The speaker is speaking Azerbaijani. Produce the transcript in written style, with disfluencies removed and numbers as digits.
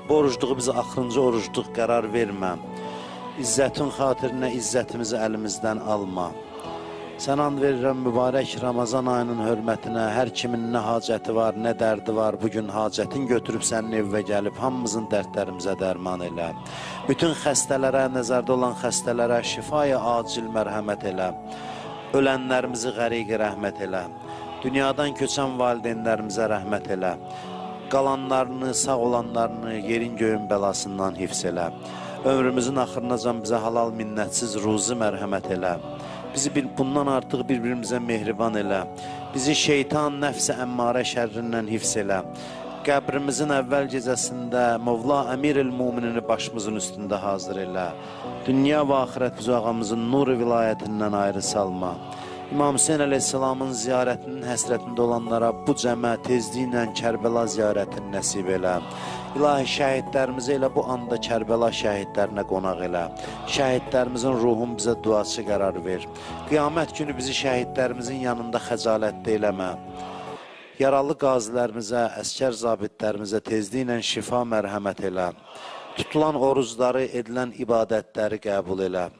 Bu orucluğu bizi axırıncı orucluq qərar vermə. İzzətin xatirinə izzətimizi əlimizdən alma. Sən and verirəm mübarək Ramazan ayının hörmətinə, hər kimin nə hacəti var, nə dərdi var, bugün hacətin götürüb sənin evvə gəlib, hamımızın dərdlərimizə dərman elə. Bütün xəstələrə, nəzərdə olan xəstələrə şifaya acil mərhəmət elə. Ölənlərimizi qəriq rəhmət elə. Dünyadan köçən valideynlərimizə rəhmət elə. Qalanlarını, sağ olanlarını yerin göyün bəlasından hifz elə. Ömrümüzün axırınacan bizə halal minnətsiz ruzi mərhəmət elə. Bizi bundan artıq bir-birimizə mehriban elə. Bizi şeytan, nəfsə, əmmarə şərrindən hifz elə. Qəbrimizin əvvəl gecəsində Mövla Əmir-el-Muminini başımızın üstündə hazır elə. Dünya və axirət bizi ağamızın nur vilayətindən ayrı salma. İmam Hüseyin əleyhissalamın ziyarətinin həsrətində olanlara bu cəmə tezliklə Kərbəla ziyarətini nəsib elə. İlahi şəhidlərimizi elə bu anda Kərbəla şəhidlərinə qonaq elə. Şəhidlərimizin ruhun bizə duası qərar ver. Qiyamət günü bizi şəhidlərimizin yanında xəcalətdə eləmə. Yaralı qazilərimizə, əskər zabitlərimizə tezliklə şifa mərhəmət elə. Tutulan orucları, edilən ibadətləri qəbul elə.